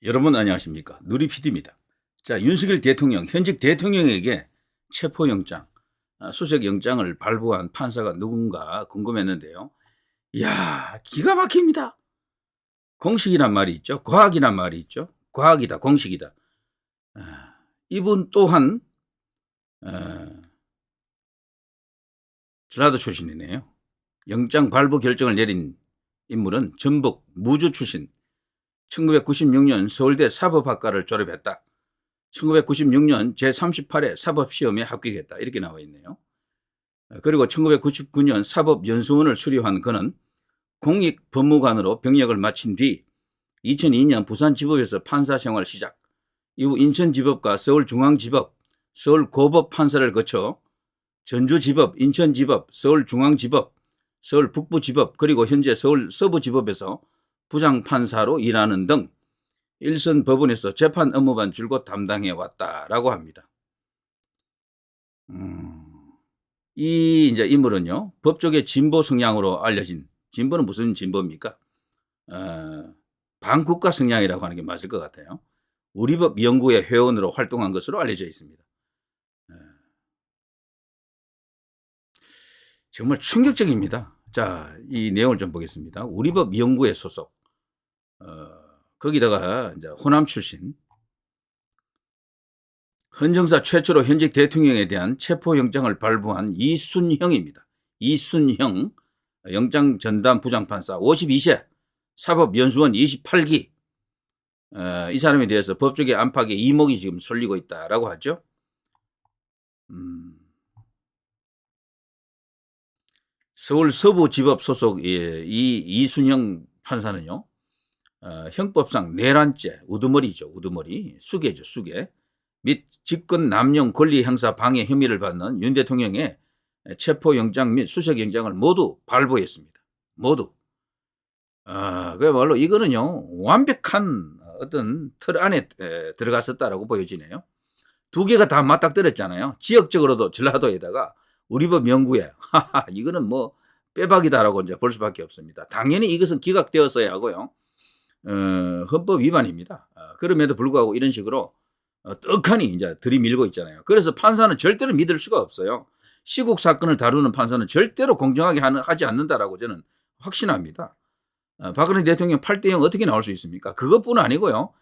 여러분 안녕하십니까? 누리 PD입니다. 자, 윤석열 대통령, 현직 대통령에게 체포영장, 수색영장을 발부한 판사가 누군가 궁금했는데요. 이야, 기가 막힙니다. 공식이란 말이 있죠. 과학이란 말이 있죠. 과학이다, 공식이다. 이분 또한 전라도 출신이네요. 영장 발부 결정을 내린 인물은 전북 무주 출신, 1996년 서울대 사법학과를 졸업했다. 1996년 제38회 사법시험에 합격했다. 이렇게 나와 있네요. 그리고 1999년 사법연수원을 수료한 그는 공익법무관으로 병역을 마친 뒤 2002년 부산지법에서 판사 생활 시작, 이후 인천지법과 서울중앙지법, 서울고법 판사를 거쳐 전주지법, 인천지법, 서울중앙지법, 서울북부지법, 그리고 현재 서울 서부지법에서 부장판사로 일하는 등 일선 법원에서 재판 업무만 줄곧 담당해 왔다라고 합니다. 이 이제 인물은요, 법조계 진보 성향으로 알려진, 진보는 무슨 진보입니까? 반국가 성향이라고 하는 게 맞을 것 같아요. 우리법 연구회 회원으로 활동한 것으로 알려져 있습니다. 정말 충격적입니다. 자, 이 내용을 좀 보겠습니다. 우리법 연구회 소속, 거기다가 이제 호남 출신, 헌정사 최초로 현직 대통령에 대한 체포영장을 발부한 이순형입니다. 이순형, 영장 전담 부장판사 52세, 사법연수원 28기. 이 사람에 대해서 법조계 안팎의 이목이 지금 쏠리고 있다라고 하죠. 서울 서부지법 소속 이 이순형 판사는요, 형법상 내란죄, 우두머리죠, 우두머리, 수괴죠, 수괴, 및 직권 남용 권리 행사 방해 혐의를 받는 윤 대통령의 체포영장 및 수색영장을 모두 발부했습니다. 모두. 그야말로 이거는요, 완벽한 어떤 틀 안에 들어갔었다라고 보여지네요. 두 개가 다 맞닥뜨렸잖아요. 지역적으로도 전라도에다가 우리법 연구회, 이거는 뭐 빼박이다라고 이제 볼 수밖에 없습니다. 당연히 이것은 기각되었어야 하고요. 헌법 위반입니다. 그럼에도 불구하고 이런 식으로 떡하니 이제 들이밀고 있잖아요. 그래서 판사는 절대로 믿을 수가 없어요. 시국 사건을 다루는 판사는 절대로 공정하게 하지 않는다라고 저는 확신합니다. 박근혜 대통령 8대0 어떻게 나올 수 있습니까? 그것뿐 아니고요,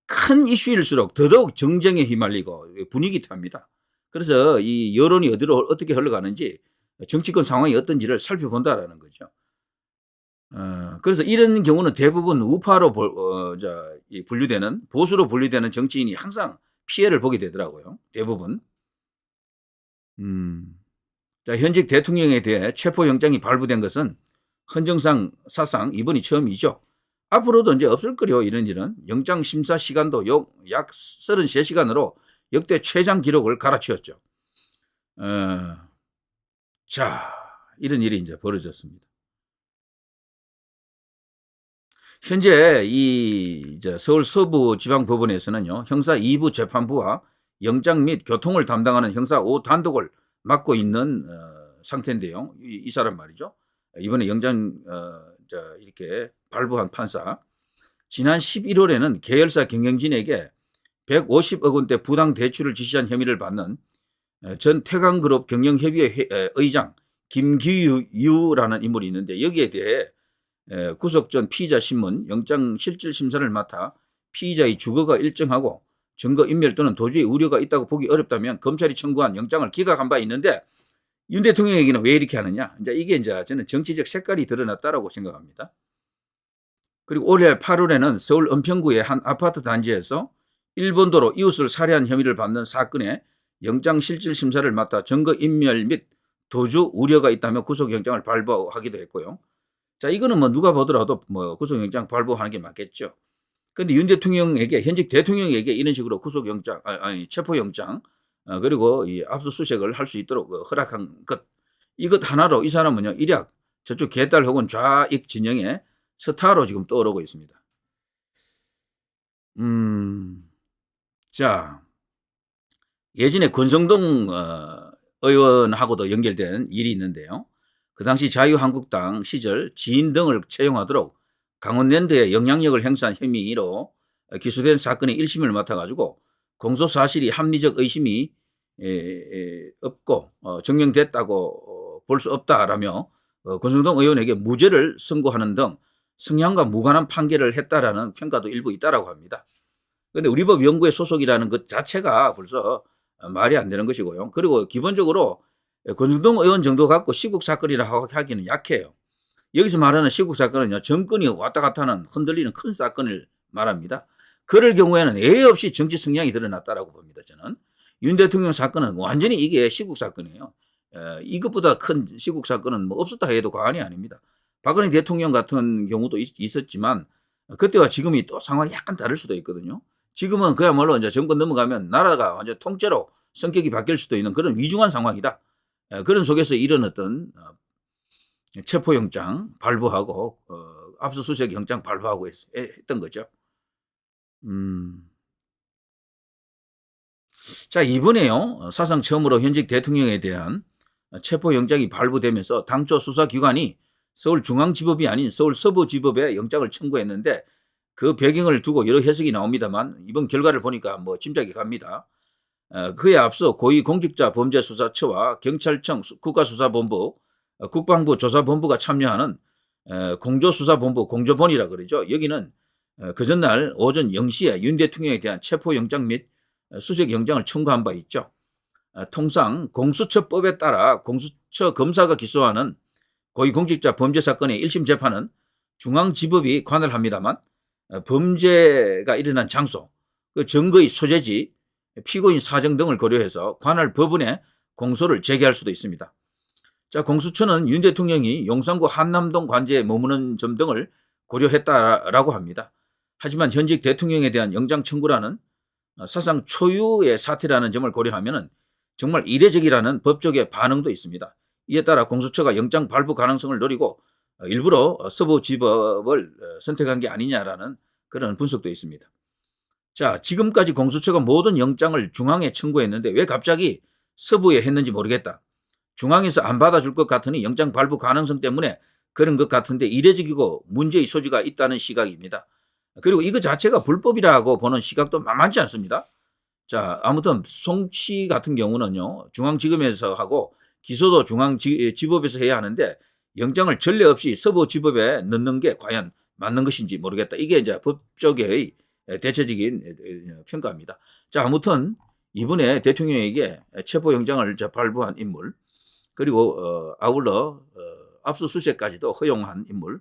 큰 이슈일수록 더더욱 정쟁에 휘말리고 분위기 탑니다. 그래서 이 여론이 어디로 어떻게 흘러가는지, 정치권 상황이 어떤지를 살펴본다라는 거죠. 그래서 이런 경우는 대부분 우파로 분류되는, 보수로 분류되는 정치인이 항상 피해를 보게 되더라고요. 대부분. 자, 현직 대통령에 대해 체포영장이 발부된 것은 헌정상 사상 이번이 처음이죠. 앞으로도 이제 없을 거요, 이런 일은. 영장 심사 시간도 약 33시간으로 역대 최장 기록을 갈아치웠죠. 자, 이런 일이 이제 벌어졌습니다. 현재 이 서울 서부지방법원에서는요, 형사 2부 재판부와 영장 및 교통을 담당하는 형사 5 단독을 맡고 있는 상태인데요. 이 사람 말이죠. 이번에 영장 이렇게 발부한 판사, 지난 11월에는 계열사 경영진에게 150억 원대 부당 대출을 지시한 혐의를 받는 전 태광그룹 경영협의회 의장 김기유라는 인물이 있는데, 여기에 대해 구속 전 피의자 신문 영장 실질 심사를 맡아 피의자의 주거가 일정하고 증거 인멸 또는 도주의 우려가 있다고 보기 어렵다면 검찰이 청구한 영장을 기각한 바 있는데, 윤 대통령에게는 왜 이렇게 하느냐? 이제 이게 이제 저는 정치적 색깔이 드러났다라고 생각합니다. 그리고 올해 8월에는 서울 은평구의 한 아파트 단지에서 일본도로 이웃을 살해한 혐의를 받는 사건에 영장 실질 심사를 맡아 증거 인멸 및 도주 우려가 있다며 구속영장을 발부하기도 했고요. 자, 이거는 뭐 누가 보더라도 뭐 구속영장 발부하는 게 맞겠죠. 근데 윤 대통령에게, 현직 대통령에게 이런 식으로 구속영장, 체포영장, 그리고 이 압수수색을 할 수 있도록 허락한 것, 이것 하나로 이 사람은요, 일약 저쪽 개딸 혹은 좌익 진영의 스타로 지금 떠오르고 있습니다. 자, 예전에 권성동 의원하고도 연결된 일이 있는데요. 그 당시 자유한국당 시절 지인 등을 채용하도록 강원랜드에 영향력을 행사한 혐의로 기소된 사건의 1심을 맡아가지고 공소사실이 합리적 의심이 없고 증명됐다고 볼 수 없다라며 권성동 의원에게 무죄를 선고하는 등 성향과 무관한 판결을 했다라는 평가도 일부 있다라고 합니다. 그런데 우리 법 연구회 소속이라는 것 자체가 벌써 말이 안 되는 것이고요. 그리고 기본적으로 권성동 의원 정도 갖고 시국 사건이라 하기는 약해요. 여기서 말하는 시국 사건은요, 정권이 왔다 갔다 하는 흔들리는 큰 사건을 말합니다. 그럴 경우에는 예외 없이 정치 성향이 드러났다라고 봅니다. 저는 윤 대통령 사건은 완전히 이게 시국 사건이에요. 이것보다 큰 시국 사건은 뭐 없었다 해도 과언이 아닙니다. 박근혜 대통령 같은 경우도 있었지만 그때와 지금이 또 상황이 약간 다를 수도 있거든요. 지금은 그야말로 이제 정권 넘어가면 나라가 완전 통째로 성격이 바뀔 수도 있는 그런 위중한 상황이다. 그런 속에서 이런 어떤 체포영장 발부하고 압수수색 영장 발부하고 했던 거죠. 자, 이번에요, 사상 처음으로 현직 대통령에 대한 체포영장이 발부되면서 당초 수사기관이 서울중앙지법이 아닌 서울서부지법에 영장을 청구했는데 그 배경을 두고 여러 해석이 나옵니다만 이번 결과를 보니까 뭐 짐작이 갑니다. 그에 앞서 고위공직자범죄수사처와 경찰청 국가수사본부, 국방부 조사본부가 참여하는 공조수사본부 공조본이라 그러죠. 여기는 그 전날 오전 0시에 윤 대통령에 대한 체포영장 및 수색영장을 청구한 바 있죠. 통상 공수처법에 따라 공수처 검사가 기소하는 고위공직자 범죄 사건의 1심 재판은 중앙지법이 관할 합니다만 범죄가 일어난 장소, 그 증거의 소재지, 피고인 사정 등을 고려해서 관할 법원에 공소를 제기할 수도 있습니다. 자, 공수처는 윤 대통령이 용산구 한남동 관제에 머무는 점 등을 고려했다라고 합니다. 하지만 현직 대통령에 대한 영장 청구라는 사상 초유의 사태라는 점을 고려하면 정말 이례적이라는 법조계 반응도 있습니다. 이에 따라 공수처가 영장 발부 가능성을 노리고 일부러 서부지법을 선택한 게 아니냐라는 그런 분석도 있습니다. 자, 지금까지 공수처가 모든 영장을 중앙에 청구했는데 왜 갑자기 서부에 했는지 모르겠다. 중앙에서 안 받아줄 것 같으니 영장 발부 가능성 때문에 그런 것 같은데 이례적이고 문제의 소지가 있다는 시각입니다. 그리고 이거 자체가 불법이라고 보는 시각도 만만치 않습니다. 자, 아무튼 송치 같은 경우는요, 중앙지검에서 하고 기소도 중앙지법에서 해야 하는데 영장을 전례 없이 서부지법에 넣는 게 과연 맞는 것인지 모르겠다. 이게 이제 법조계의 대체적인 평가입니다. 자, 아무튼 이번에 대통령에게 체포영장을 발부한 인물, 그리고 아울러 압수수색까지도 허용한 인물,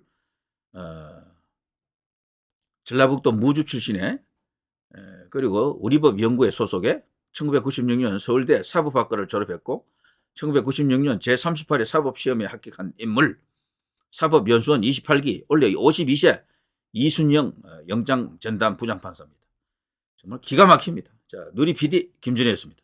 전라북도 무주 출신의 그리고 우리법 연구회 소속의 1996년 서울대 사법학과를 졸업했고 1996년 제38회 사법시험에 합격한 인물, 사법연수원 28기, 원래 52세 이순영 영장전담 부장판사입니다. 정말 기가 막힙니다. 자, 누리 PD 김준혜였습니다.